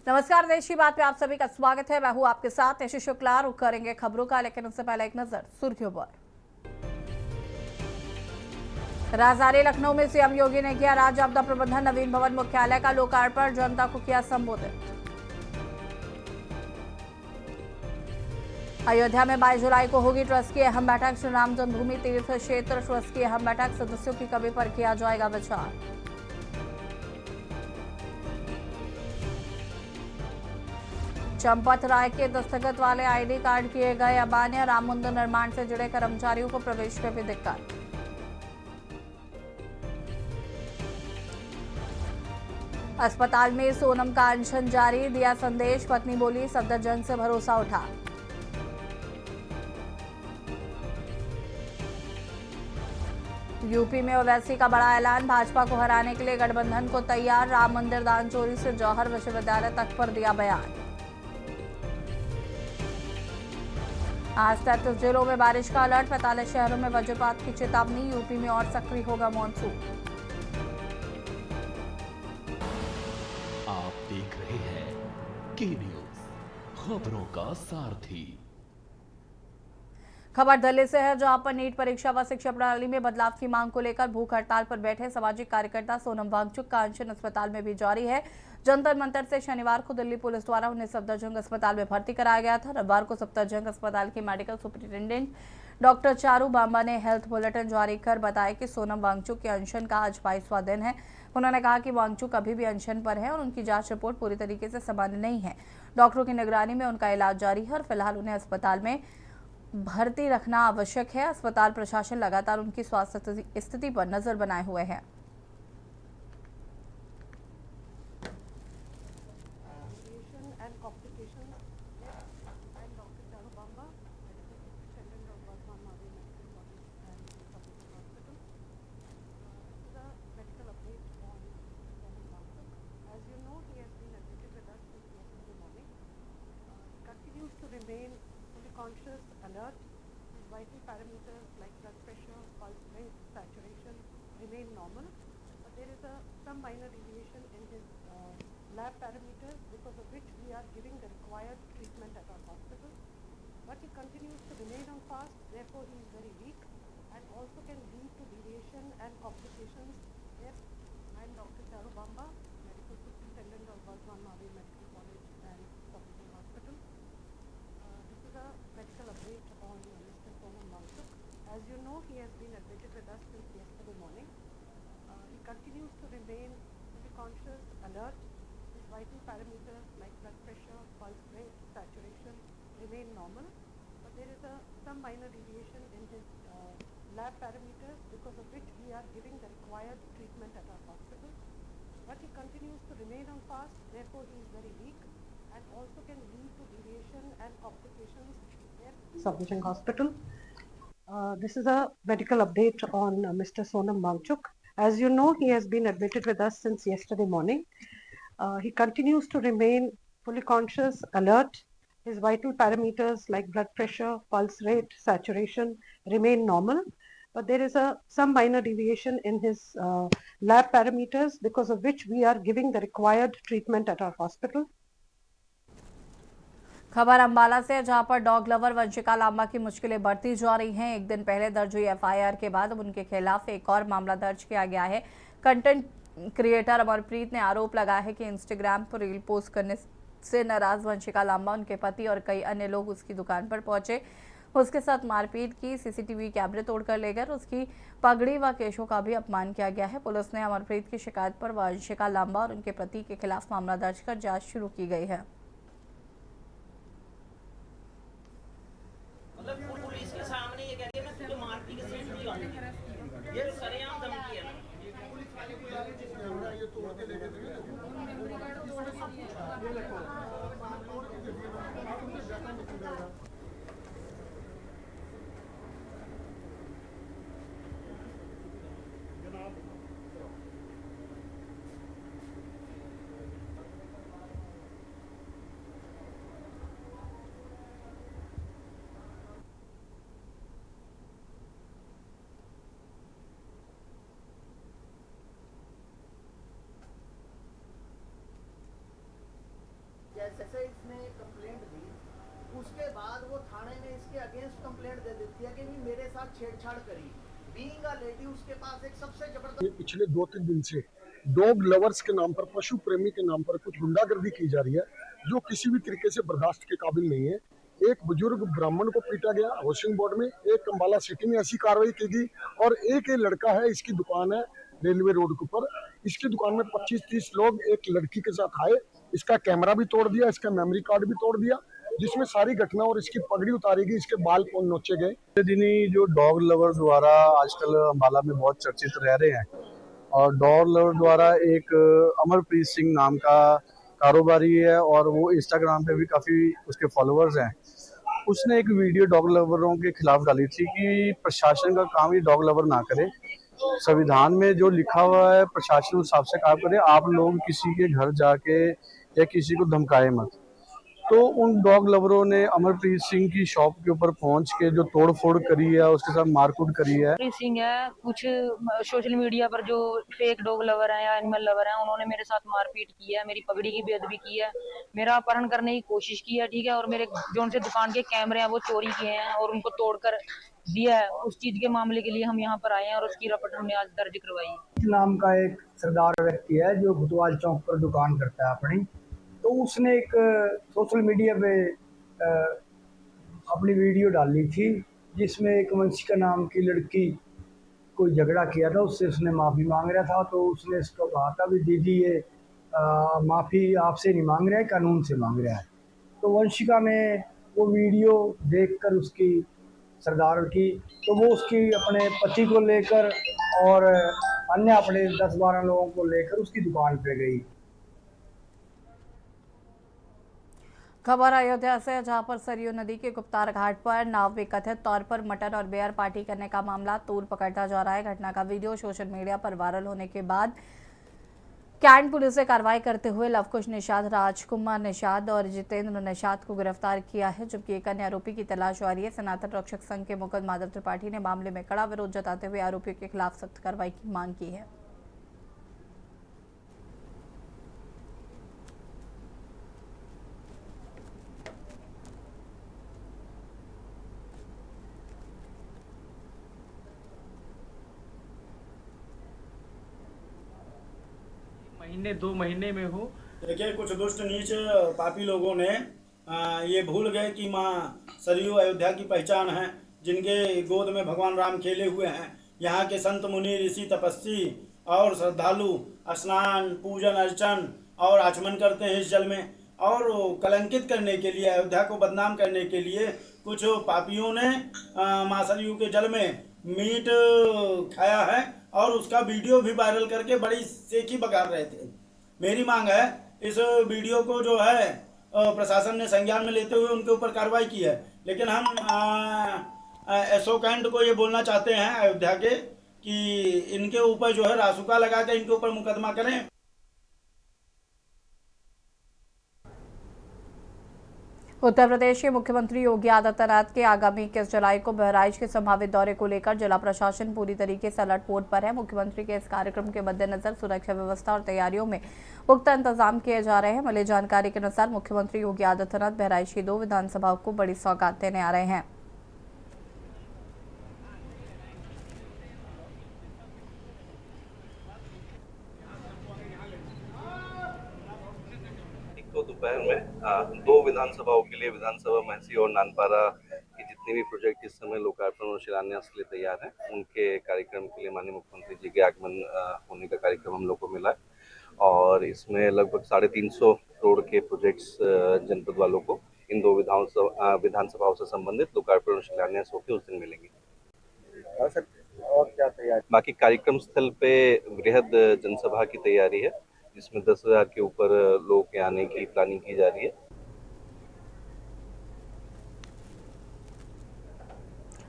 नमस्कार, देश की बात में आप सभी का स्वागत है। मैं हूं आपके साथ यशि शुक्ला। रुक करेंगे खबरों का, लेकिन उससे पहले एक नजर सुर्खियों पर। राजधानी लखनऊ में सीएम योगी ने किया राज्य आपदा प्रबंधन नवीन भवन मुख्यालय का लोकार्पण, जनता को किया संबोधित। अयोध्या में 22 जुलाई को होगी ट्रस्ट की अहम बैठक, श्री राम जन्मभूमि तीर्थ क्षेत्र ट्रस्ट की अहम बैठक, सदस्यों की कमी पर किया जाएगा विचार। चंपत राय के दस्तखत वाले आईडी कार्ड किए गए अमान्य, राम मंदिर निर्माण से जुड़े कर्मचारियों को प्रवेश में भी दिक्कत। अस्पताल में सोनम का अनशन जारी, दिया संदेश, पत्नी बोली सफदरजंग से भरोसा उठा। यूपी में ओवैसी का बड़ा ऐलान, भाजपा को हराने के लिए गठबंधन को तैयार, राम मंदिर दान चोरी से जौहर विश्वविद्यालय तक पर दिया बयान। आज 33 जिलों में बारिश का अलर्ट, 45 शहरों में वज्रपात की चेतावनी, यूपी में और सक्रिय होगा मॉनसून। आप देख रहे हैं के न्यूज, खबरों का सारथी। खबर दिल्ली से है, जहां पर नीट परीक्षा व शिक्षा प्रणाली में बदलाव की मांग को लेकर भूख हड़ताल पर बैठे सामाजिक कार्यकर्ता सोनम वांगचुक का अनशन अस्पताल में भी जारी है। जंतर मंतर से शनिवार को दिल्ली पुलिस द्वारा उन्हें सफदरजंग अस्पताल में भर्ती कराया गया था। रविवार को सफदरजंग अस्पताल की medical superintendent doctor Charu Bamba ने हेल्थ बुलेटिन जारी कर बताया कि सोनम वांगचुक के अनशन का आज 22वां दिन है। उन्होंने कहा कि वांगचुक अभी भी अनशन पर है और उनकी जांच रिपोर्ट पूरी तरीके से सामान्य नहीं है। डॉक्टरों की निगरानी में उनका इलाज जारी है और फिलहाल उन्हें अस्पताल में भर्ती रखना आवश्यक है। अस्पताल प्रशासन लगातार उनकी स्वास्थ्य स्थिति पर नजर बनाए हुए है। Conscious, alert, vital parameters like blood pressure, pulse rate, saturation remain normal, but there is some minor deviation in his lab parameters, because of which we are giving the required treatment at our hospital. But he continues to remain on fast, therefore he is very weak and also can lead to deviation and complications. Yes, I am Dr. Charu Bamba, Medical Superintendent of Bardhaman Mahavir Medical College and Safdurjung Hospital. This is a medical update on Mr. Sonam Wangchuk. As you know, he has been admitted with us since yesterday morning. He continues to remain fully conscious, alert. His vital parameters like blood pressure, pulse rate, saturation remain normal, but there is some minor deviation in his lab parameters, because of which we are giving the required treatment at our hospital. But he continues to remain on fast, therefore he is very weak and also can lead to deviation and complications at Safdurjung Hospital. This is a medical update on Mr. Sonam Wangchuk. As you know, he has been admitted with us since yesterday morning. He continues to remain fully conscious, alert. His vital parameters like blood pressure, pulse rate, saturation remain normal, but there is some minor deviation in his lab parameters, because of which we are giving the required treatment at our hospital. खबर अंबाला से, जहां पर dog lover Vanshika Lamba की मुश्किलें बढ़ती जा रही हैं। एक दिन पहले दर्ज हुई एफआईआर के बाद अब उनके खिलाफ एक और मामला दर्ज किया गया है। कंटेंट क्रिएटर अमरप्रीत ने आरोप लगाया है कि इंस्टाग्राम पर रील पोस्ट करने से नाराज वंशिका लांबा, उनके पति और कई अन्य लोग उसकी दुकान पर पहुंचे, उसके साथ मारपीट की, सीसीटीवी कैमरे तोड़कर ले गए, उसकी पगड़ी व केशों का भी अपमान किया गया है। पुलिस ने अमरप्रीत की शिकायत पर वंशिका लांबा और उनके पति के खिलाफ मामला दर्ज कर जांच शुरू की गई है। पुलिस के सामने ये कह रही है मैं तुझे मारती के सेंट नहीं आऊंगी, ये सरेआम धमकी है ना। पुलिस वाले को ये तोड़ के लेके गए जैसे इसने कंप्लेंट दी, उसके बाद वो थाने में इसके अगेंस्ट कंप्लेंट दे देती है कि भी मेरे साथ छेड़छाड़ करी। बीइंग अ लेडी उसके पास एक सबसे जबरदस्त पिछले 2-3 दिन से डॉग लवर्स के नाम पर, पशु प्रेमी के नाम पर कुछ गुंडागर्दी की जा रही है, जो किसी भी तरीके से बर्दाश्त के काबिल नहीं है। एक बुजुर्ग ब्राह्मण को पीटा गया हाउसिंग बोर्ड में, एक अंबाला सिटी में ऐसी कार्रवाई की गई, और एक ये लड़का है, इसकी दुकान है रेलवे रोड के ऊपर, इसकी दुकान में 25-30 लोग एक लड़की के साथ आए, इसका कैमरा भी तोड़ दिया, इसका मेमोरी कार्ड भी तोड़ दिया, जिसमें सारी घटना, और इसकी पगड़ी उतारी गई, इसके बाल नोचे गए। दिनी जो डॉग लवर द्वारा आजकल अंबाला में बहुत चर्चित रह रहे हैं, और डॉग लवर द्वारा एक अमरप्रीत सिंह नाम का कारोबारी है, और वो इंस्टाग्राम पे भी काफ़ी उसके फॉलोअर्स हैं। उसने एक वीडियो डॉग लवरों के खिलाफ डाली थी कि प्रशासन का काम ये डॉग लवर ना करे। संविधान में जो लिखा हुआ है प्रशासन उस हिसाब से काम करे, आप लोग किसी के घर जाके या किसी को धमकाए मत। तो उन डॉग लवरों ने अमरप्रीत सिंह की शॉप के ऊपर पहुंच के जो तोड़फोड़ करी है, उसके साथ मारकूट करी है। अमरप्रीत सिंह है, कुछ सोशल मीडिया पर जो फेक डॉग लवर हैं या एनिमल लवर हैं, उन्होंने मेरे साथ मारपीट की है, मेरी पगड़ी की बेअदबी की है, मेरा अपहरण करने की कोशिश की है, ठीक है, और मेरे जो उनसे दुकान के कैमरे हैं वो चोरी किए हैं और उनको तोड़कर दिया है। उस चीज के मामले के लिए हम यहाँ पर आए हैं और उसकी रिपोर्ट हमने आज दर्ज करवाई। नाम का एक सरदार व्यक्ति है जो घुतवाल चौक पर दुकान करता है अपनी, तो उसने एक सोशल मीडिया पे अपनी वीडियो डाली थी जिसमें एक वंशिका नाम की लड़की कोई झगड़ा किया था, उससे उसने माफ़ी मांग रहा था। तो उसने इसको कहा था भी दीदी ये माफ़ी आपसे नहीं मांग रहा है, कानून से मांग रहा है। तो वंशिका ने वो वीडियो देखकर उसकी सरदार की, तो वो उसकी अपने पति को लेकर और अन्य अपने 10-12 लोगों को लेकर उसकी दुकान पे गई। खबर अयोध्या से, जहां पर सरयू नदी के गुप्तार घाट पर नाव में कथित तौर पर मटन और बियर पार्टी करने का मामला तूल पकड़ता जा रहा है। घटना का वीडियो सोशल मीडिया पर वायरल होने के बाद कैंट पुलिस ने कार्रवाई करते हुए लवकुश निषाद, राजकुमार निषाद और जितेंद्र निषाद को गिरफ्तार किया है, जबकि एक अन्य आरोपी की तलाश जारी है। सनातन रक्षक संघ के मुकुंद माधव त्रिपाठी ने मामले में कड़ा विरोध जताते हुए आरोपियों के खिलाफ सख्त कार्रवाई की मांग की है। महीने 2 महीने में हो। देखिए, कुछ दुष्ट नीच पापी लोगों ने ये भूल गए कि माँ सरयू अयोध्या की पहचान है, जिनके गोद में भगवान राम खेले हुए हैं। यहाँ के संत मुनि ऋषि तपस्वी और श्रद्धालु स्नान पूजन अर्चन और आचमन करते हैं इस जल में, और कलंकित करने के लिए, अयोध्या को बदनाम करने के लिए कुछ पापियों ने माँ सरयू के जल में मीट खाया है और उसका वीडियो भी वायरल करके बड़ी सेखी बघार रहे थे। मेरी मांग है इस वीडियो को जो है प्रशासन ने संज्ञान में लेते हुए उनके ऊपर कार्रवाई की है, लेकिन हम एसओ कैंट को ये बोलना चाहते हैं अयोध्या के कि इनके ऊपर जो है रासुका लगा के इनके ऊपर मुकदमा करें। उत्तर प्रदेश के मुख्यमंत्री योगी आदित्यनाथ के आगामी 21 जुलाई को बहराइच के संभावित दौरे को लेकर जिला प्रशासन पूरी तरीके से अलर्ट मोड पर है। मुख्यमंत्री के इस कार्यक्रम के मद्देनजर सुरक्षा व्यवस्था और तैयारियों में पुख्ता इंतजाम किए जा रहे हैं। मिली जानकारी के अनुसार मुख्यमंत्री योगी आदित्यनाथ बहराइच की 2 विधानसभाओं को बड़ी सौगात देने आ रहे हैं। तो दोपहर में 2 विधानसभाओं के लिए विधानसभा महसी और नानपारा की जितने भी प्रोजेक्ट इस समय लोकार्पण और शिलान्यास के लिए तैयार हैं, उनके कार्यक्रम के लिए माननीय मुख्यमंत्री जी के आगमन होने का कार्यक्रम हम लोग को मिला है, और इसमें लगभग 350 करोड़ के प्रोजेक्ट्स जनपद वालों को इन 2 विधानसभाओं से संबंधित लोकार्पण और शिलान्यास होकर उस दिन मिलेंगे। और क्या तैयारी? बाकी कार्यक्रम स्थल पे बृहद जनसभा की तैयारी है, जिसमें 10,000 के ऊपर लोगों के आने की प्लानिंग की जा रही है।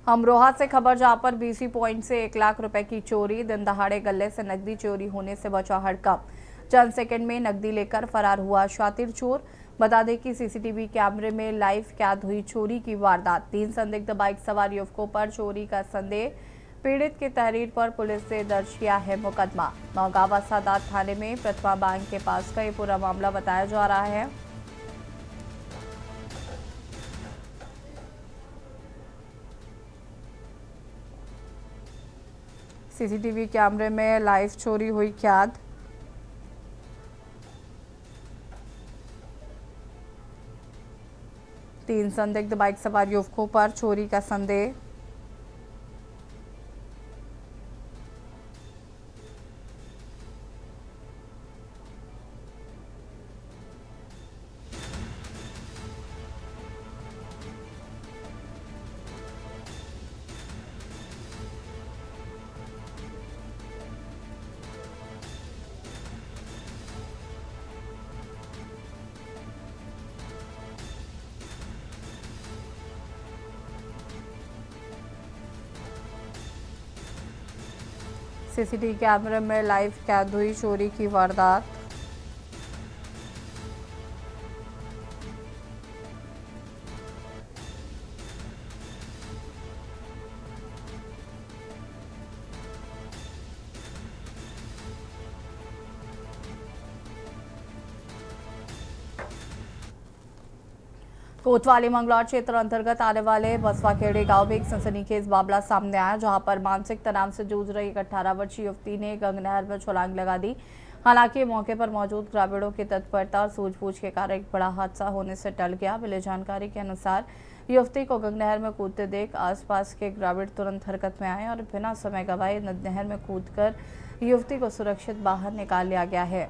अमरोहा से खबर, जहां पर बीसी पॉइंट से 1 लाख रुपए की चोरी, दिन दहाड़े गले से नकदी चोरी होने से बचा हड़कंप। चंद सेकंड में नकदी लेकर फरार हुआ शातिर चोर। बता दें कि सीसीटीवी कैमरे में लाइव कैद हुई चोरी की वारदात। 3 संदिग्ध बाइक सवार युवकों पर चोरी का संदेह। पीड़ित की तहरीर पर पुलिस ने दर्ज किया है मुकदमा। नौगावा सादात थाने में प्रतिमा बैंक के पास का ये पूरा मामला बताया जा रहा है। सीसीटीवी कैमरे में लाइव चोरी हुई कैद। तीन संदिग्ध बाइक सवार युवकों पर चोरी का संदेह। सीसीटीवी कैमरे में लाइव कैद हुई चोरी की वारदात। कोतवाली मंगलौर क्षेत्र अंतर्गत आने वाले बसवाखेड़ी गांव में एक सनसनीखेज मामला सामने आया, जहां पर मानसिक तनाव से जूझ रही एक 18 वर्षीय युवती ने गंगा नहर में छलांग लगा दी। हालांकि मौके पर मौजूद ग्रामीणों की तत्परता और सूझबूझ के कारण एक बड़ा हादसा होने से टल गया। मिली जानकारी के अनुसार युवती को गंगा नहर में कूदते देख आसपास के ग्रामीण तुरंत हरकत में आए और बिना समय गंवाए नहर में कूदकर युवती को सुरक्षित बाहर निकाल लिया गया है।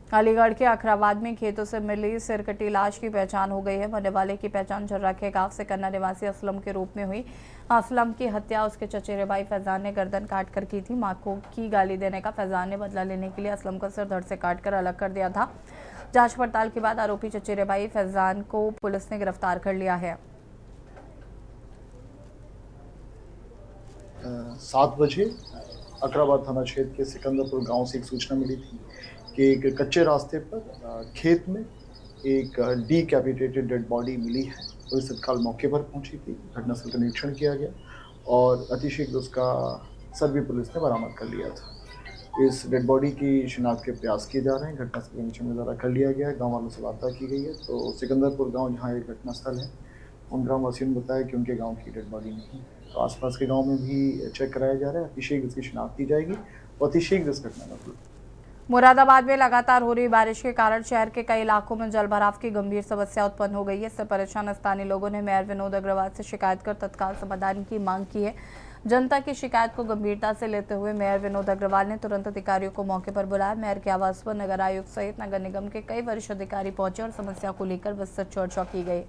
अलीगढ़ के अखराबाद में खेतों से मिली सिरकटी लाश की पहचान हो गई है। मरने वाले की पहचान झर्राखे गांव से कन्ना निवासी असलम के रूप में हुई। असलम की हत्या उसके चचेरे भाई फैजान ने गर्दन काटकर की थी। मां को की गाली देने का फैजान ने बदला लेने के लिए असलम का सिर धड़ से काटकर अलग कर दिया था। जांच पड़ताल के बाद आरोपी चचेरे भाई फैजान को पुलिस ने गिरफ्तार कर लिया है। 7 बजे अकराबाद थाना क्षेत्र के सिकंदरपुर गांव से एक सूचना मिली थी कि एक कच्चे रास्ते पर खेत में एक डीकैपिटेटेड डेड बॉडी मिली है। पुलिस तत्काल मौके पर पहुंची थी, घटनास्थल का निरीक्षण किया गया और अतिशीघ्र उसका सर्वे पुलिस ने बरामद कर लिया था। इस डेड बॉडी की शिनाख्त के प्रयास किए जा रहे हैं। घटनास्थल का निरीक्षण में कर लिया गया है। गाँव वालों से वार्ता की गई है। तो सिकंदरपुर गाँव जहाँ एक घटनास्थल है, उन ग्रामवासियों ने बताया कि उनके गाँव की डेड बॉडी नहीं है। तो आसपास के गाँव में भी चेक कराया जा रहा है। अतिशीघ्र इसकी शिनाख्त की जाएगी और अतिशीघ्र इस घटना का मुरादाबाद में लगातार हो रही बारिश के कारण शहर के कई इलाकों में जलभराव की गंभीर समस्या उत्पन्न हो गई है। इससे परेशान स्थानीय लोगों ने मेयर विनोद अग्रवाल से शिकायत कर तत्काल समाधान की मांग की है। जनता की शिकायत को गंभीरता से लेते हुए मेयर विनोद अग्रवाल ने तुरंत अधिकारियों को मौके पर बुलाया। मेयर के आवास पर नगर आयुक्त सहित नगर निगम के कई वरिष्ठ अधिकारी पहुंचे और समस्या को लेकर विस्तृत चर्चा की गई।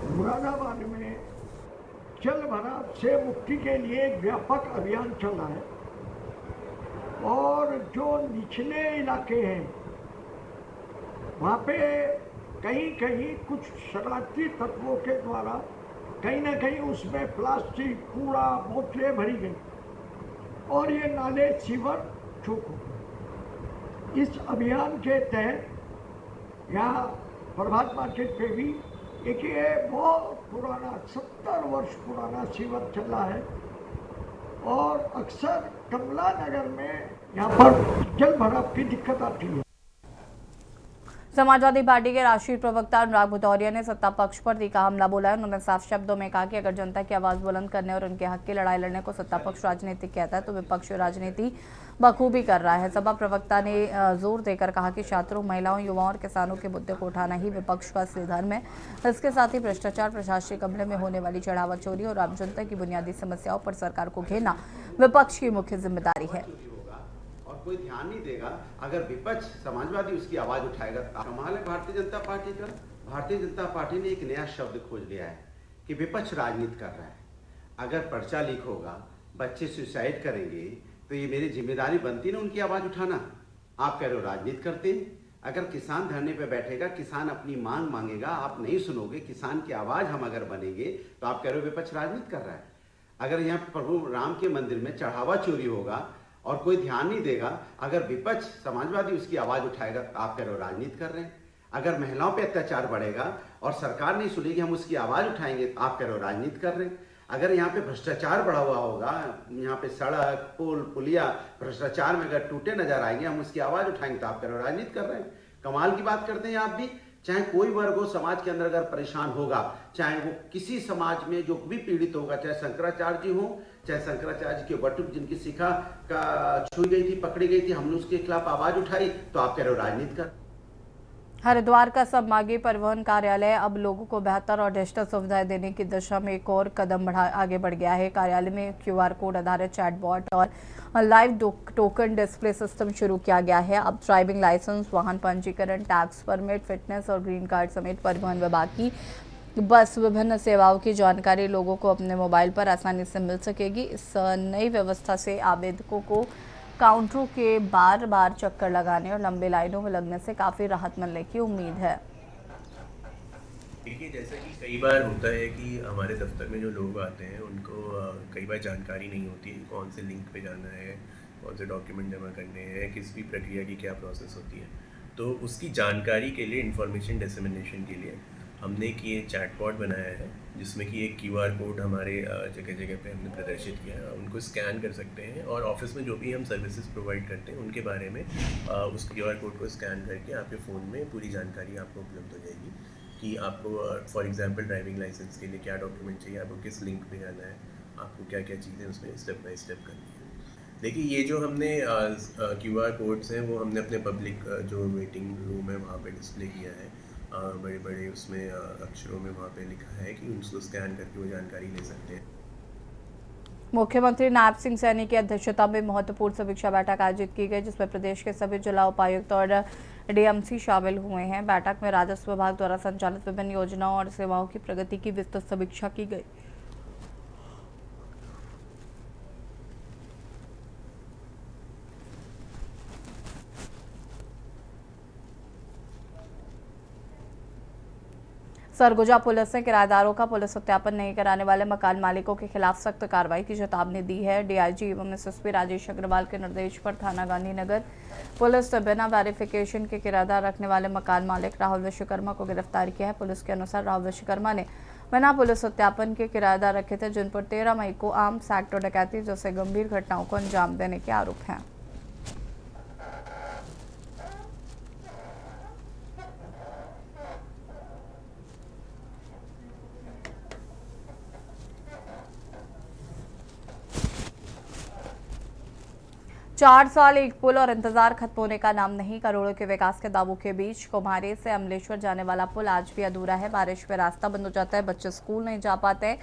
मुरादाबाद में जलभराव से मुक्ति के लिए एक व्यापक अभियान चल रहा है और जो निचले इलाके हैं वहाँ पे कहीं कहीं कुछ शरारती तत्वों के द्वारा कहीं ना कहीं उसमें प्लास्टिक, कूड़ा, बोतलें भरी गई और ये नाले सीवर चौक हो गए। इस अभियान के तहत यहाँ प्रभात मार्केट पे भी एक ये बहुत पुराना 70 वर्ष पुराना सीवर चल रहा है और अक्सर कमला नगर में यहाँ पर जल भराव की दिक्कत आती है। समाजवादी पार्टी के राष्ट्रीय प्रवक्ता अनुराग भदौरिया ने सत्ता पक्ष पर तीखा हमला बोला है। उन्होंने साफ शब्दों में कहा कि अगर जनता की आवाज बुलंद करने और उनके हक की लड़ाई लड़ने को सत्ता पक्ष राजनीति कहता है तो विपक्ष राजनीति बखूबी कर रहा है। सपा प्रवक्ता ने जोर देकर कहा कि छात्रों, महिलाओं, युवाओं और किसानों के मुद्दे को उठाना ही विपक्ष का असली धर्म है। इसके साथ ही भ्रष्टाचार, प्रशासनिक अमले में होने वाली चढ़ावा चोरी और आम जनता की बुनियादी समस्याओं पर सरकार को घेरना विपक्ष की मुख्य जिम्मेदारी है। और कोई ध्यान नहीं देगा अगर विपक्ष समाजवादी उसकी आवाज उठाएगा। कमाल है भारतीय जनता पार्टी का। भारतीय जनता पार्टी ने एक नया शब्द खोज लिया है कि विपक्ष राजनीति कर रहा है। अगर पर्चा लीक होगा, बच्चे सुसाइड करेंगे तो ये मेरी जिम्मेदारी बनती ना उनकी आवाज उठाना। आप कह रहे हो राजनीति करते हैं। अगर किसान धरने पे बैठेगा, किसान अपनी मांग मांगेगा, आप नहीं सुनोगे, किसान की आवाज हम अगर बनेंगे तो आप कह रहे हो विपक्ष राजनीति कर रहा है। अगर यहाँ प्रभु राम के मंदिर में चढ़ावा चोरी होगा और कोई ध्यान नहीं देगा, अगर विपक्ष समाजवादी उसकी आवाज उठाएगा तो आप कह रहे हो राजनीति कर रहे हैं। अगर महिलाओं पे अत्याचार बढ़ेगा और सरकार नहीं सुनेगी, हम उसकी आवाज उठाएंगे तो आप कह रहे हो राजनीति कर रहे हैं। अगर यहाँ पे भ्रष्टाचार बढ़ा हुआ होगा, यहाँ पे सड़क पुल पुलिया भ्रष्टाचार में अगर टूटे नजर आएंगे, हम उसकी आवाज उठाएंगे तो आप कह रहे हो राजनीति कर रहे हैं। कमाल की बात करते हैं आप भी। चाहे कोई वर्ग हो समाज के अंदर अगर परेशान होगा, चाहे वो किसी समाज में जो भी पीड़ित होगा, चाहे शंकराचार्य जी हो, चाहे शंकराचार्य जी के बटुक जिनकी शिखा का छुई गई थी, पकड़ी गई थी, हमने उसके खिलाफ आवाज उठाई तो आप कह रहे हो राजनीति कर। हरिद्वार का संभागीय परिवहन कार्यालय अब लोगों को बेहतर और डिजिटल सुविधाएं देने की दिशा में एक और कदम आगे बढ़ गया है। कार्यालय में QR कोड आधारित चैटबॉट और लाइव टोकन डिस्प्ले सिस्टम शुरू किया गया है। अब ड्राइविंग लाइसेंस, वाहन पंजीकरण, टैक्स परमिट, फिटनेस और ग्रीन कार्ड समेत परिवहन विभाग की बस विभिन्न सेवाओं की जानकारी लोगों को अपने मोबाइल पर आसानी से मिल सकेगी। इस नई व्यवस्था से आवेदकों को काउंटरों के बार बार चक्कर लगाने और लंबी लाइनों में लगने से काफ़ी राहत मिलने की उम्मीद है। देखिए, जैसा कि कई बार होता है कि हमारे दफ्तर में जो लोग आते हैं उनको कई बार जानकारी नहीं होती है कौन से लिंक पे जाना है, कौन से डॉक्यूमेंट जमा करने हैं, किस भी प्रक्रिया की क्या प्रोसेस होती है। तो उसकी जानकारी के लिए, इंफॉर्मेशन डिसेमिनेशन के लिए हमने ये चैटबॉट बनाया है, जिसमें कि एक QR कोड हमारे जगह जगह पे हमने प्रदर्शित किया है। उनको स्कैन कर सकते हैं और ऑफिस में जो भी हम सर्विसेज प्रोवाइड करते हैं उनके बारे में उस QR कोड को स्कैन करके आपके फ़ोन में पूरी जानकारी आपको उपलब्ध हो जाएगी कि आपको फॉर एग्जांपल ड्राइविंग लाइसेंस के लिए क्या डॉक्यूमेंट चाहिए, आपको किस लिंक पे जाना है, आपको क्या क्या चीज़ें उसमें स्टेप बाय स्टेप करनी है। देखिए, ये जो हमने QR कोड्स हैं वो हमने अपने पब्लिक जो वेटिंग रूम है वहाँ पे डिस्प्ले किया है। बड़े बड़े उसमें अक्षरों में वहाँ पे लिखा है कि उनको स्कैन करके वो जानकारी ले सकते हैं। मुख्यमंत्री नायब सिंह सैनी की अध्यक्षता में महत्वपूर्ण समीक्षा बैठक आयोजित की गई, जिसमें प्रदेश के सभी जिला उपायुक्त और DMC शामिल हुए हैं। बैठक में राजस्व विभाग द्वारा संचालित विभिन्न योजनाओं और सेवाओं की प्रगति की विस्तृत समीक्षा की गई। सरगुजा पुलिस ने किराएदारों का पुलिस सत्यापन नहीं कराने वाले मकान मालिकों के खिलाफ सख्त कार्रवाई की चेतावनी दी है। DIG एवं SSP राजेश अग्रवाल के निर्देश पर थाना गांधीनगर पुलिस ने बिना वेरिफिकेशन के किराएदार रखने वाले मकान मालिक राहुल विश्वकर्मा को गिरफ्तार किया है। पुलिस के अनुसार राहुल विश्वकर्मा ने बिना पुलिस सत्यापन के किराएदार रखे थे, जिन पर 13 मई को आर्म्स एक्ट और डकैती जैसे गंभीर घटनाओं को अंजाम देने के आरोप हैं। चार साल एक पुल और इंतजार खत्म होने का नाम नहीं। करोड़ों के विकास के दावों के बीच कुम्हारे से अमलेश्वर जाने वाला पुल आज भी अधूरा है। बारिश में रास्ता बंद हो जाता है, बच्चे स्कूल नहीं जा पाते,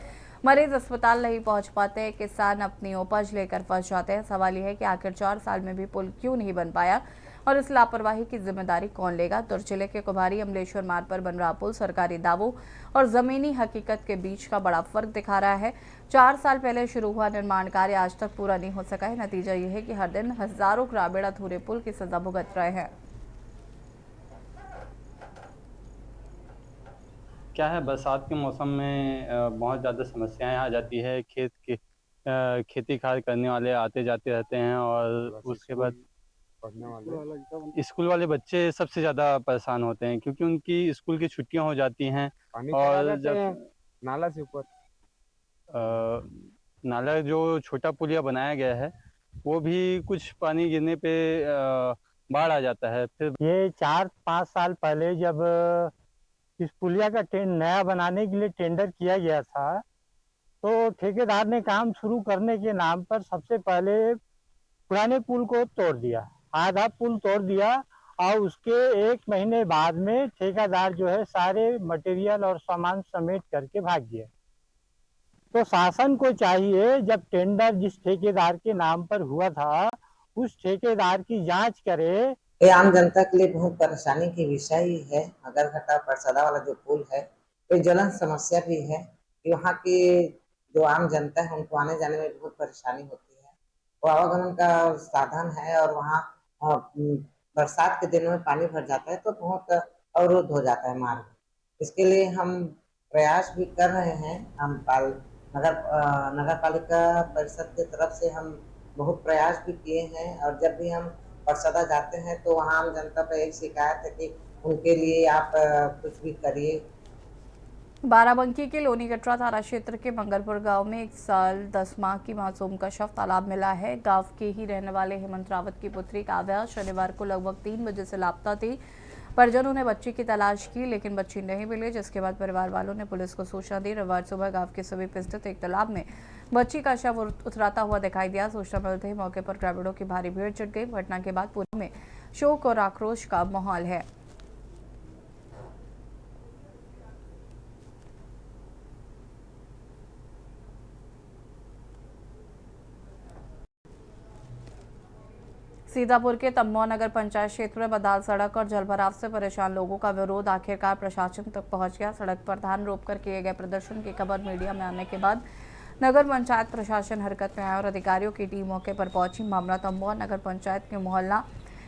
मरीज अस्पताल नहीं पहुंच पाते, किसान अपनी उपज लेकर फंस जाते हैं। सवाल यह है कि आखिर 4 साल में भी पुल क्यों नहीं बन पाया और इस लापरवाही की जिम्मेदारी कौन लेगा। दुर्ग जिले के कुम्हारी अमलेश्वर मार्ग पर बन रहा पुल सरकारी दावों और जमीनी हकीकत के बीच का बड़ा फर्क दिखा रहा है। 4 साल पहले शुरू हुआ निर्माण कार्य आज तक पूरा नहीं हो सका है। नतीजा ये है कि हर दिन हजारों ग्रामीण अधूरे पुल की सजा भुगत रहे हैं। क्या है, बरसात के मौसम में बहुत ज़्यादा समस्याएं आ जाती है। खेती खाद करने वाले आते जाते रहते हैं और उसके बाद पढ़ने वाले स्कूल वाले बच्चे सबसे ज़्यादा परेशान होते हैं, क्योंकि उनकी स्कूल की छुट्टियां हो जाती हैं। और जब नाला से ऊपर नाला जो छोटा पुलिया बनाया गया है वो भी कुछ पानी गिरने पे बाढ़ आ जाता है। फिर ये 4-5 साल पहले जब इस पुलिया का नया बनाने के लिए टेंडर किया गया था, तो ठेकेदार ने काम शुरू करने के नाम पर सबसे पहले पुराने पुल को तोड़ दिया, आधा पुल तोड़ दिया और उसके 1 महीने बाद में ठेकेदार जो है सारे मटेरियल और सामान समेट करके भाग गया। तो शासन को चाहिए, जब टेंडर जिस ठेकेदार के नाम पर हुआ था उस ठेकेदार की जांच करे। ये आम जनता के लिए बहुत परेशानी की विषय ही है। नगरघाटा परसदा वाला जो पुल है तो ज्वलन समस्या भी है कि वहाँ की जो आम जनता है उनको आने जाने में बहुत परेशानी होती है। वो आवागमन का साधन है और वहाँ बरसात के दिनों में पानी भर जाता है तो बहुत अवरुद्ध हो जाता है मार्ग। इसके लिए हम प्रयास भी कर रहे हैं। हम नगर पालिका परिषद की तरफ से हम बहुत प्रयास भी किए हैं और जब भी हम परसदा जाते हैं तो वहाँ आम जनता पर एक शिकायत है कि उनके लिए आप कुछ भी करिए। बाराबंकी के लोनी कटरा थाना क्षेत्र के मंगलपुर गांव में 1 साल 10 माह की मासूम का शव तालाब मिला है। गांव के ही रहने वाले हेमंत रावत की पुत्री काव्या शनिवार को लगभग 3 बजे से लापता थी। परिजनों ने बच्ची की तलाश की लेकिन बच्ची नहीं मिली, जिसके बाद परिवार वालों ने पुलिस को सूचना दी। रविवार सुबह गांव के समीप स्थित एक तालाब में बच्ची का शव उतराता हुआ दिखाई दिया। सूचना मिलते ही मौके पर ग्रामीणों की भारी भीड़ जुट गई। घटना के बाद पूरे में शोक और आक्रोश का माहौल है। सीतापुर के तम्मो नगर पंचायत क्षेत्र में बदाल सड़क और जलभराव से परेशान लोगों का विरोध आखिरकार प्रशासन तक पहुंच गया। सड़क पर धान रोककर किए गए प्रदर्शन की खबर मीडिया में आने के बाद नगर पंचायत प्रशासन हरकत में आया और अधिकारियों की टीम मौके पर पहुंची। मामला तम्मो नगर पंचायत के मोहल्ला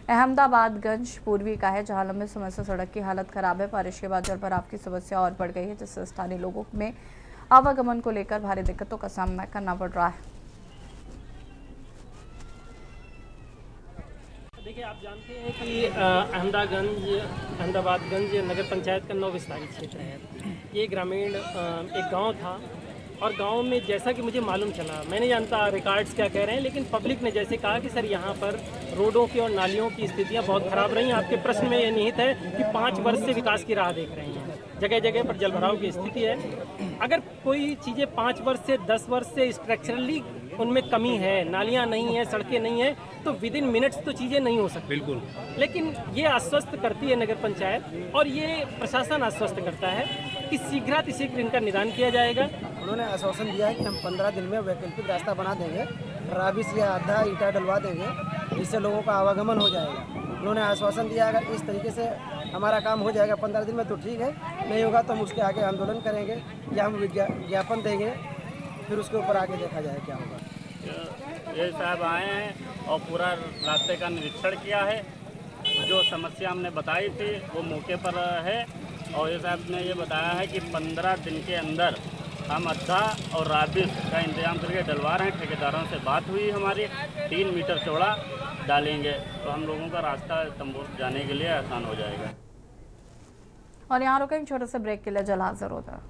अहमदाबादगंज पूर्वी का है, जहां लंबे समय से सड़क की हालत खराब है। बारिश के बाद जलभराव की समस्या और बढ़ गई है, जिससे स्थानीय लोगों में आवागमन को लेकर भारी दिक्कतों का सामना करना पड़ रहा है। देखिए, आप जानते हैं कि अहमदाबादगंज नगर पंचायत का 9 विस्तारित क्षेत्र है। ये ग्रामीण एक गांव था और गांव में जैसा कि मुझे मालूम चला, मैं नहीं जानता रिकॉर्ड्स क्या कह रहे हैं, लेकिन पब्लिक ने जैसे कहा कि सर यहाँ पर रोडों की और नालियों की स्थितियाँ बहुत ख़राब रही। आपके प्रश्न में ये निहित है कि 5 वर्ष से विकास की राह देख रहे हैं, जगह जगह पर जलभराव की स्थिति है। अगर कोई चीज़ें 5 वर्ष से 10 वर्ष से स्ट्रक्चरली उनमें कमी है, नालियाँ नहीं है, सड़कें नहीं है, तो विद इन मिनट्स तो चीज़ें नहीं हो सकती। बिल्कुल। लेकिन ये आश्वस्त करती है नगर पंचायत और ये प्रशासन आश्वस्त करता है कि शीघ्रातिशीघ्र इनका निदान किया जाएगा। उन्होंने आश्वासन दिया है कि हम 15 दिन में वैकल्पिक रास्ता बना देंगे, राबिस या आधा ईटा डलवा देंगे, जिससे लोगों का आवागमन हो जाएगा। उन्होंने आश्वासन दिया अगर इस तरीके से हमारा काम हो जाएगा 15 दिन में तो ठीक है, नहीं होगा तो हम उसके आगे आंदोलन करेंगे या हम ज्ञापन देंगे, फिर उसके ऊपर आगे देखा जाए क्या होगा। ये साहब आए हैं और पूरा रास्ते का निरीक्षण किया है। जो समस्या हमने बताई थी वो मौके पर है और ये साहब ने ये बताया है कि 15 दिन के अंदर हम अद्धा और राबिस का इंतजाम करके डलवा रहे हैं। ठेकेदारों से बात हुई हमारी, 3 मीटर चौड़ा डालेंगे तो हम लोगों का रास्ता तंबू जाने के लिए आसान हो जाएगा। और यहाँ रुकेंगे छोटे से ब्रेक के लिए, जल्द हाजिर होगा।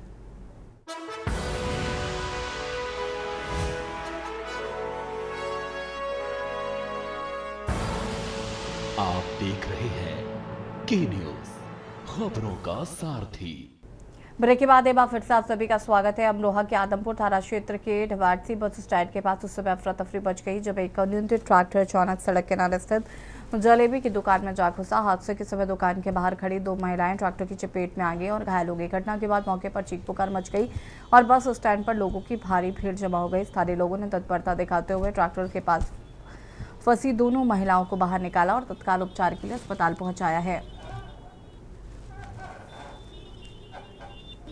आप देख रहे हैं के न्यूज, खबरों का सारथी। ब्रेक के बाद एक बार फिर से आप सभी का स्वागत है। अमरोहा के आदमपुर थाना क्षेत्र के ढवारसी बस स्टैंड के पास उस समय अफरा तफरी बच गई जब एक अनियंत्रित ट्रैक्टर अचानक सड़क किनारे स्थित जलेबी की दुकान में जा घुसा। हादसे के समय दुकान के बाहर खड़ी 2 महिलाएं ट्रैक्टर की चपेट में आ गई और घायल हो गई। घटना के बाद मौके पर चीख पुकार मच गई और बस स्टैंड पर लोगों की भारी भीड़ जमा हो गई। स्थानीय लोगों ने तत्परता दिखाते हुए ट्रैक्टर के पास फंसी दोनों महिलाओं को बाहर निकाला और तत्काल उपचार के लिए अस्पताल पहुंचाया है।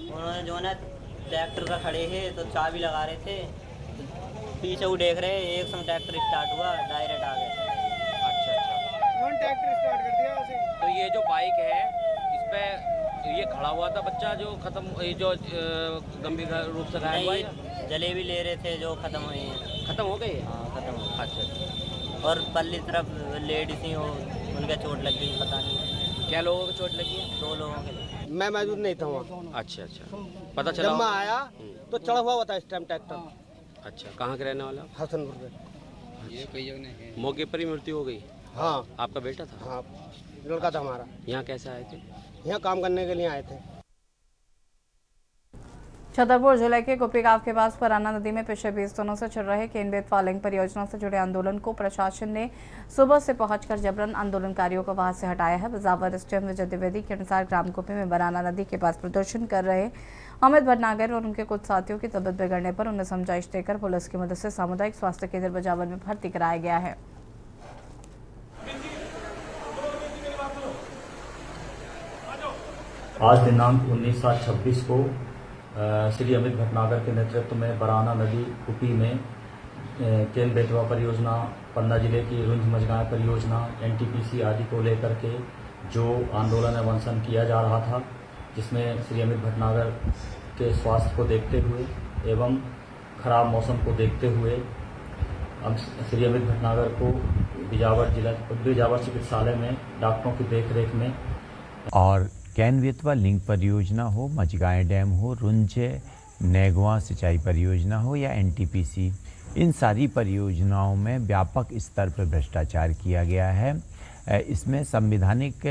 उन्होंने जो ना ट्रैक्टर का खड़े है तो चाबी लगा रहे थे, पीछे वो देख रहे, एक संग ट्रैक्टर स्टार्ट हुआ, डायरेक्ट आ गए। अच्छा। कौन ट्रैक्टर स्टार्ट कर दिया उसे? तो ये जो बाइक है इस पे ये खड़ा हुआ था बच्चा जो खत्म, जो गंभीर रूप से घायल हुआ। जलेबी ले रहे थे जो खत्म हुई है। खत्म हो गई? हाँ खत्म हो। अच्छा। और पल्ली तरफ लेडीज ही हो, उनके चोट लग गई, पता नहीं क्या लोगों को चोट लगी है? 2 लोगों के। मैं मौजूद नहीं था वहाँ। अच्छा। पता चला जब मैं आया तो चढ़ा हुआ था इस टाइम ट्रैक्टर। अच्छा, कहाँ के रहने वाला? हसनपुर के। ये कई जगह है। मौके पर ही मृत्यु हो गई? हाँ। आपका बेटा था? हाँ, लड़का था हमारा। यहाँ कैसे आए थे? यहाँ काम करने के लिए आए थे। छतरपुर जिले के कुपी गांव के पास पराना नदी में पिछले 20 दिनों से चल रहे केनबेत फालिंग परियोजना से जुड़े आंदोलन को प्रशासन ने सुबह से पहुंचकर जबरन आंदोलनकारियों को वहां से हटाया है। वजावर एसडीएम विजय द्विवेदी के अनुसार ग्राम कुपी में बराना नदी के पास प्रदर्शन कर रहे अमित भटनागर और उनके कुछ साथियों की तबीयत बिगड़ने पर उन्हें समझाइश देकर पुलिस की मदद से सामुदायिक स्वास्थ्य केंद्र बजावर में भर्ती कराया गया है। आज दिनांक 19/7/26 को श्री अमित भटनागर के नेतृत्व में बराना नदी कुपी में केन बेतवा परियोजना, पन्ना जिले की रुंज मझगांव परियोजना, एनटीपीसी आदि को लेकर के जो आंदोलन अवंसन किया जा रहा था, जिसमें श्री अमित भटनागर के स्वास्थ्य को देखते हुए एवं खराब मौसम को देखते हुए श्री अमित भटनागर को बिजावर चिकित्सालय में डॉक्टरों की देखरेख में और कैन बेतवा लिंक परियोजना हो, मझगांव डैम हो, रुंझ नेगवा सिंचाई परियोजना हो या एनटीपीसी, इन सारी परियोजनाओं में व्यापक स्तर पर भ्रष्टाचार किया गया है। इसमें संवैधानिक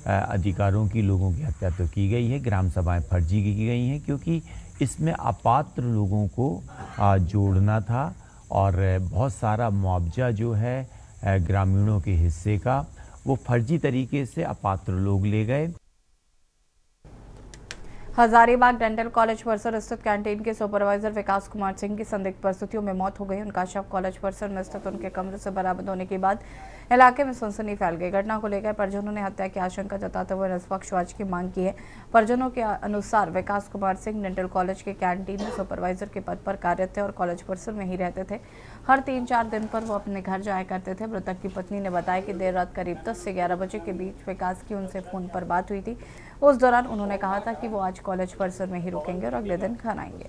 अधिकारों की लोगों की हत्या तो की गई है, ग्राम सभाएं फर्जी की गई हैं, क्योंकि इसमें अपात्र लोगों को जोड़ना था और बहुत सारा मुआवजा जो है ग्रामीणों के हिस्से का वो फर्जी तरीके से अपात्र लोग ले गए। हजारीबाग डेंटल कॉलेज परिसर स्थित कैंटीन के सुपरवाइजर विकास कुमार सिंह की संदिग्ध परिस्थितियों में मौत हो गई। उनका शव कॉलेज परिसर में स्थित उनके कमरे से बरामद होने के बाद इलाके में सनसनी फैल गई। घटना को लेकर परिजनों ने हत्या की आशंका जताते हुए निष्पक्ष जांच की मांग की है। परिजनों के अनुसार विकास कुमार सिंह डेंटल कॉलेज के कैंटीन में सुपरवाइजर के पद पर कार्यरत थे और कॉलेज परिसर में ही रहते थे। हर 3-4 दिन पर वो अपने घर जाया करते थे। मृतक की पत्नी ने बताया कि देर रात करीब 10 से 11 बजे के बीच विकास की उनसे फोन पर बात हुई थी। उस दौरान उन्होंने कहा था कि वो आज कॉलेज परिसर में ही रुकेंगे और अगले दिन खाना आएंगे।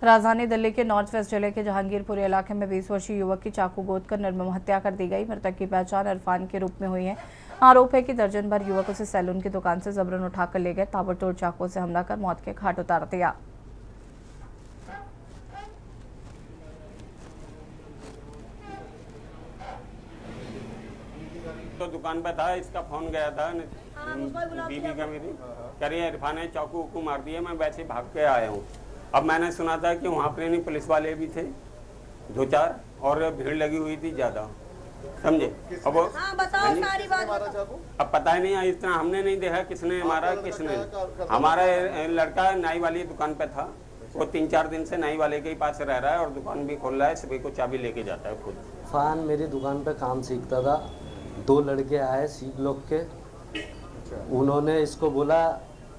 राजधानी दिल्ली के नॉर्थ वेस्ट जिले के जहांगीरपुर इलाके में 20 वर्षीय युवक की चाकू गोद कर निर्मम हत्या कर दी गई। मृतक की पहचान इरफान के रूप में हुई है। आरोप है कि दर्जन भर युवक उसे सैलून की दुकान से जबरन उठाकर ले गए, ताबड़तोड़ चाकू से हमला कर मौत के घाट उतार दिया। तो दुकान पे था, इसका फोन गया था बीबी का मेरी, कह रही है इरफान ने चाकू उकू मार दिया। मैं वैसे भाग के आया हूँ। अब मैंने सुना था कि वहाँ पे नहीं पुलिस वाले भी थे 2-4 और भीड़ लगी हुई थी ज़्यादा, समझे। अब बताओ सारी बात। अब पता ही नहीं, इतना हमने नहीं देखा किसने मारा किसने। हमारा लड़का नाई वाली दुकान पे था, वो 3-4 दिन से नाई वाले के ही पास रह रहा है और दुकान भी खोल रहा है, सभी को चाबी लेके जाता है खुद। इरफान मेरी दुकान पे काम सीखता था। 2 लड़के आए सीख लोग के, उन्होंने इसको बोला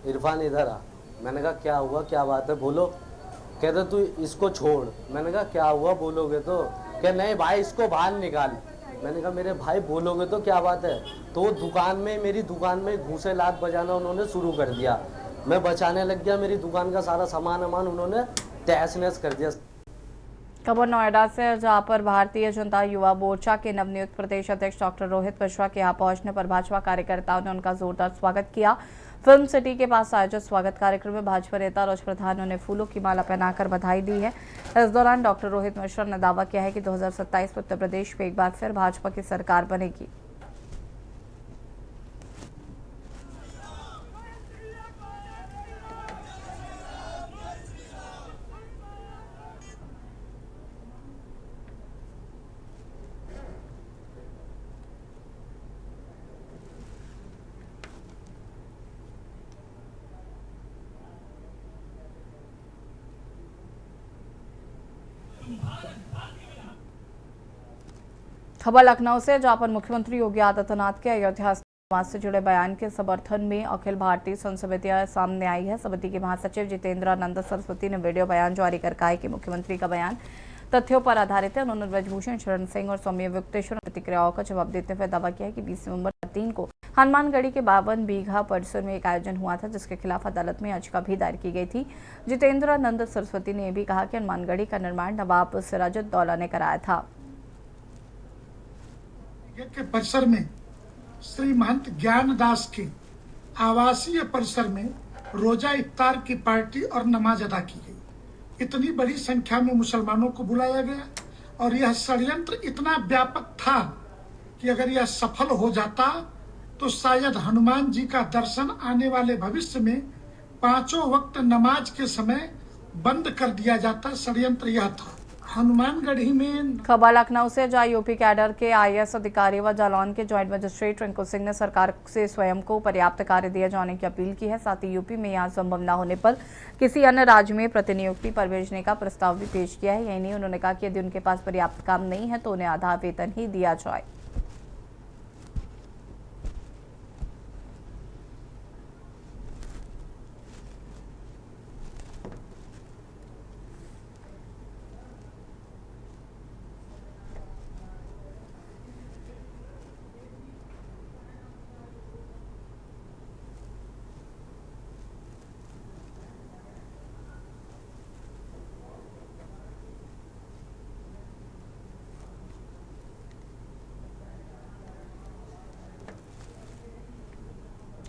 इरफान इधर आ। मैंने कहा क्या हुआ, क्या बात है, बोलो। कहते तू इसको छोड़। मैंने कहा क्या हुआ, बोलोगे तो। कह नहीं भाई इसको बाहर निकाल। मैंने कहा मेरे भाई बोलोगे तो क्या बात है। तो दुकान में, मेरी दुकान में घूसे लात बजाना उन्होंने शुरू कर दिया। मैं बचाने लग गया, मेरी दुकान का सारा सामान उन्होंने तहस नहस कर दिया। खबर नोएडा से, जहां पर भारतीय जनता युवा मोर्चा के नवनियुक्त प्रदेश अध्यक्ष डॉक्टर रोहित मिश्रा के यहां पहुंचने पर भाजपा कार्यकर्ताओं ने उनका जोरदार स्वागत किया। फिल्म सिटी के पास आयोजित स्वागत कार्यक्रम में भाजपा नेता रोज प्रधान ने फूलों की माला पहनाकर बधाई दी है। इस दौरान डॉक्टर रोहित मिश्रा ने दावा किया है कि 2027 में उत्तर प्रदेश में एक बार फिर भाजपा की सरकार बनेगी। खबर लखनऊ से, जहां पर मुख्यमंत्री योगी आदित्यनाथ के अयोध्या समाज से जुड़े बयान के समर्थन में अखिल भारतीय संत समितियां सामने आई है। समिति के महासचिव जितेंद्रानंद सरस्वती ने वीडियो बयान जारी कर कहा है कि मुख्यमंत्री का बयान तथ्यों पर आधारित है। उन्होंने ब्रजभूषण शरण सिंह और स्वामी युक्तेश्वर प्रतिक्रियाओं का जवाब देते हुए दावा किया है कि 20 नवंबर 3 को हनुमानगढ़ी के 52 बीघा परिसर में एक आयोजन हुआ था, जिसके खिलाफ अदालत में याचिका भी दायर की गई थी। जितेंद्रानंद सरस्वती ने यह भी कहा कि हनुमानगढ़ी का निर्माण नवाब सिराजुद्दौला ने कराया था। के परिसर में श्री महंत ज्ञानदास के आवासीय परिसर में रोजा इफ्तार की पार्टी और नमाज अदा की गई। इतनी बड़ी संख्या में मुसलमानों को बुलाया गया और यह षड्यंत्र इतना व्यापक था कि अगर यह सफल हो जाता तो शायद हनुमान जी का दर्शन आने वाले भविष्य में 5 वक्त नमाज के समय बंद कर दिया जाता। षड्यंत्र यह था। हनुमानगढ़ी में खबर लखनऊ से, जहां यूपी कैडर के आईएएस अधिकारी व जालौन के ज्वाइंट मजिस्ट्रेट रिंकू सिंह ने सरकार से स्वयं को पर्याप्त कार्य दिए जाने की अपील की है। साथ ही यूपी में यहां संभव न होने पर किसी अन्य राज्य में प्रतिनियुक्ति पर भेजने का प्रस्ताव भी पेश किया है। यही नहीं, उन्होंने कहा कि यदि उनके पास पर्याप्त काम नहीं है तो उन्हें आधा वेतन ही दिया जाए।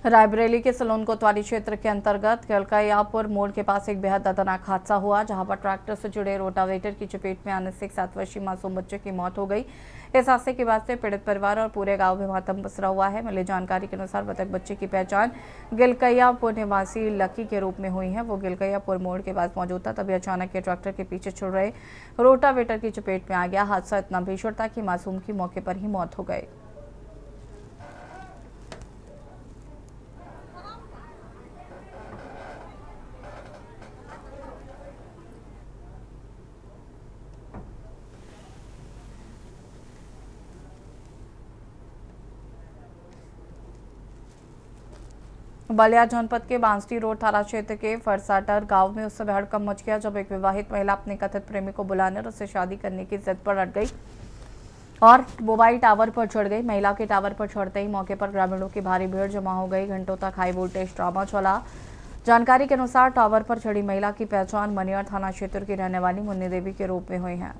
रायबरेली के सलोन कोतवाली क्षेत्र के अंतर्गत गलकायापुर मोड़ के पास एक बेहद दर्दनाक हादसा हुआ, जहां पर ट्रैक्टर से जुड़े रोटावेटर की चपेट में आने से एक 7 वर्षीय मासूम बच्चे की मौत हो गई। इस हादसे के बाद से पीड़ित परिवार और पूरे गांव में मातम पसरा हुआ है। मिली जानकारी के अनुसार मृतक बच्चे की पहचान गिलकैयापुर निवासी लकी के रूप में हुई है। वो गिलकैयापुर मोड़ के पास मौजूद था, तभी अचानक के ट्रैक्टर के पीछे चल रहे रोटावेटर की चपेट में आ गया। हादसा इतना भीषण था कि मासूम की मौके पर ही मौत हो गई। बलिया जनपद के बांसडी रोड थाना क्षेत्र के फरसाटर गांव में उस समय हड़कंप मच गया, जब एक विवाहित महिला अपने कथित प्रेमी को बुलाने और उससे शादी करने की जिद पर अड़ गई और मोबाइल टावर पर चढ़ गई। महिला के टावर पर चढ़ते ही मौके पर ग्रामीणों की भारी भीड़ जमा हो गई। घंटों तक हाई वोल्टेज ड्रामा चला। जानकारी के अनुसार टावर पर चढ़ी महिला की पहचान मनियर थाना क्षेत्र की रहने वाली मुन्नी देवी के रूप में हुई है।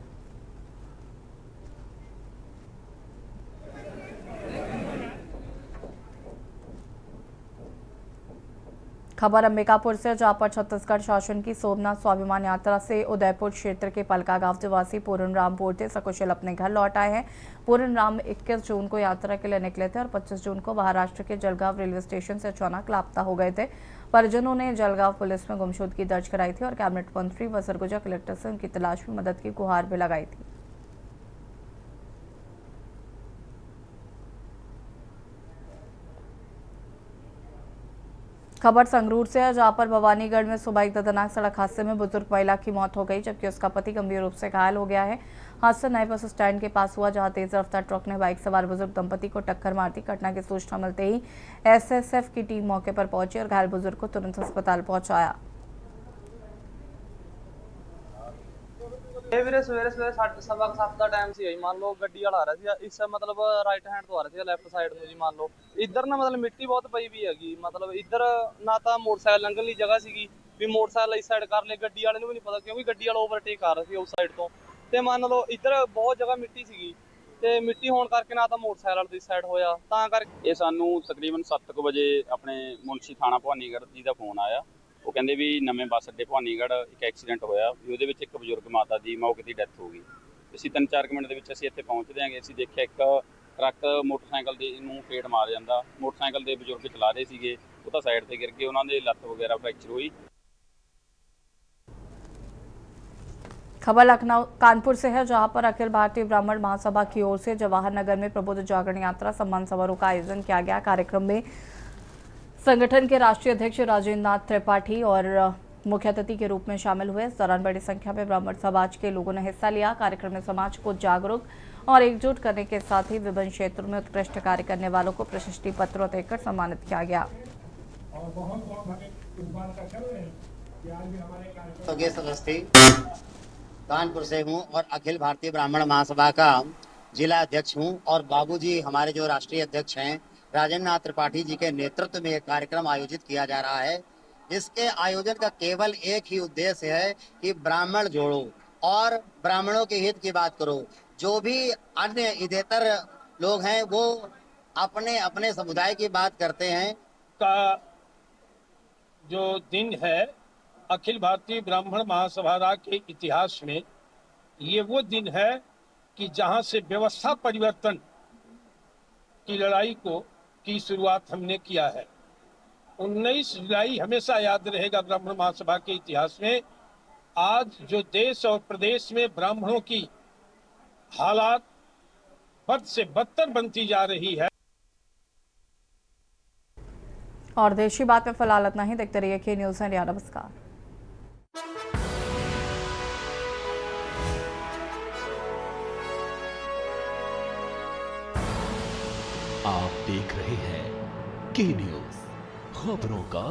खबर अंबिकापुर से, जहां पर छत्तीसगढ़ शासन की सोमनाथ स्वाभिमान यात्रा से उदयपुर क्षेत्र के पलका गांव निवासी पूरन राम पोर्ते सकुशल अपने घर लौट आए हैं। पूरन राम 21 जून को यात्रा के लिए निकले थे और 25 जून को महाराष्ट्र के जलगांव रेलवे स्टेशन से अचानक लापता हो गए थे। परिजनों ने जलगांव पुलिस में गुमशुदगी दर्ज कराई थी और कैबिनेट मंत्री व सरगुजा कलेक्टर से उनकी तलाश में मदद की गुहार भी लगाई थी। खबर संगरूर से है, जहां पर भवानीगढ़ में सुबह एक दर्दनाक सड़क हादसे में बुजुर्ग महिला की मौत हो गई, जबकि उसका पति गंभीर रूप से घायल हो गया है। हादसा नए बस स्टैंड के पास हुआ, जहां तेज रफ्तार ट्रक ने बाइक सवार बुजुर्ग दंपति को टक्कर मार दी। घटना की सूचना मिलते ही एसएसएफ की टीम मौके पर पहुंची और घायल बुजुर्ग को तुरंत अस्पताल पहुंचाया। ਵੀਰੇ ਸਵੇਰੇ 7:30 ਦਾ ਟਾਈਮ ਸੀ ਜੀ। ਮੰਨ ਲਓ ਗੱਡੀ ਵਾਲਾ ਆ ਰਿਹਾ ਸੀ, ਇਸ ਮਤਲਬ ਰਾਈਟ ਹੈਂਡ ਤੋਂ ਆ ਰਿਹਾ ਸੀ ਲੈਫਟ ਸਾਈਡ ਨੂੰ ਜੀ। ਮੰਨ ਲਓ ਇੱਧਰ ਨਾ ਮਤਲਬ ਮਿੱਟੀ ਬਹੁਤ ਪਈ ਵੀ ਹੈਗੀ, ਮਤਲਬ ਇੱਧਰ ਨਾ ਤਾਂ ਮੋਟਰਸਾਈਕਲ ਲੰਘਣ ਲਈ ਜਗ੍ਹਾ ਸੀਗੀ ਵੀ ਮੋਟਰਸਾਈਕਲ ਇਸ ਸਾਈਡ ਕਰ ਲਏ। ਗੱਡੀ ਵਾਲੇ ਨੂੰ ਵੀ ਨਹੀਂ ਪਤਾ, ਕਿਉਂਕਿ ਗੱਡੀ ਵਾਲਾ ਓਵਰਟੇਕ ਕਰ ਰਿਹਾ ਸੀ ਉਸ ਸਾਈਡ ਤੋਂ। ਤੇ ਮੰਨ ਲਓ ਇੱਧਰ ਬਹੁਤ ਜਗ੍ਹਾ ਮਿੱਟੀ ਸੀਗੀ ਤੇ ਮਿੱਟੀ ਹੋਣ ਕਰਕੇ ਨਾ ਤਾਂ ਮੋਟਰਸਾਈਕਲ ਵਾਲੇ ਦੀ ਸਾਈਡ ਹੋਇਆ, ਤਾਂ ਕਰਕੇ ਇਹ ਸਾਨੂੰ ਤਕਰੀਬਨ 7 ਵਜੇ ਆਪਣੇ ਮੁਨਸ਼ੀ ਥਾਣਾ ਭਵਾਨੀਗੜ੍ਹ ਜੀ ਦਾ ਫੋਨ ਆਇਆ। ਉਹ ਕਹਿੰਦੇ ਵੀ ਨਵੇਂ ਬੱਸ ਅੱਡੇ ਭਵਾਨੀਗੜ੍ਹ ਇੱਕ ਐਕਸੀਡੈਂਟ ਹੋਇਆ ਵੀ ਉਹਦੇ ਵਿੱਚ ਇੱਕ ਬਜ਼ੁਰਗ ਮਾਤਾ ਦੀ ਮੌਕੇ ਦੀ ਡੈਥ ਹੋ ਗਈ। ਅਸੀਂ 3-4 ਮਿੰਟ ਦੇ ਵਿੱਚ ਅਸੀਂ ਇੱਥੇ ਪਹੁੰਚਦੇ ਆਂਗੇ। ਅਸੀਂ ਦੇਖਿਆ ਇੱਕ ਟਰੱਕ ਮੋਟਰਸਾਈਕਲ ਦੇ ਨੂੰ ਫੇਟ ਮਾਰ ਜਾਂਦਾ। ਮੋਟਰਸਾਈਕਲ ਦੇ ਬਜ਼ੁਰਗ ਚਲਾ ਰਹੇ ਸੀਗੇ, ਉਹ ਤਾਂ ਸਾਈਡ ਤੇ ਗਿਰ ਗਏ, ਉਹਨਾਂ ਦੇ ਲੱਤ ਵਗੈरह फ्रैक्चर हुई। खबर लखनऊ कानपुर से है, जहां पर अखिल भारतीय ब्राह्मण महासभा की ओर से जवाहर नगर में प्रबुद्ध जागरण यात्रा सम्मान समारोह का आयोजन किया गया। कार्यक्रम में संगठन के राष्ट्रीय अध्यक्ष राजेंद्र नाथ त्रिपाठी और मुख्य अतिथि के रूप में शामिल हुए। इस दौरान बड़ी संख्या में ब्राह्मण समाज के लोगों ने हिस्सा लिया। कार्यक्रम में समाज को जागरूक और एकजुट करने के साथ ही विभिन्न क्षेत्रों में उत्कृष्ट कार्य करने वालों को प्रशस्ति पत्र देकर सम्मानित किया गया। कानपुर से हूँ और अखिल भारतीय ब्राह्मण महासभा का जिला अध्यक्ष हूँ और बाबूजी हमारे जो राष्ट्रीय अध्यक्ष हैं राजेंद्र नाथ त्रिपाठी जी के नेतृत्व में एक कार्यक्रम आयोजित किया जा रहा है। इसके आयोजन का केवल एक ही उद्देश्य है कि ब्राह्मण जोड़ो और ब्राह्मणों के हित की बात करो। जो भी अन्य इधेतर लोग हैं वो अपने अपने समुदाय की बात करते हैं। का जो दिन है अखिल भारतीय ब्राह्मण महासभा के इतिहास में ये वो दिन है कि जहां से व्यवस्था परिवर्तन की लड़ाई की शुरुआत हमने किया है। 19 जुलाई हमेशा याद रहेगा ब्राह्मण महासभा के इतिहास में। आज जो देश और प्रदेश में ब्राह्मणों की हालात बद से बदतर बनती जा रही है। और देश की बात में फिलहाल इतना ही। देखते रहिए के न्यूज़ इंडिया। नमस्कार। आप देख रहे हैं के न्यूज़, खबरों का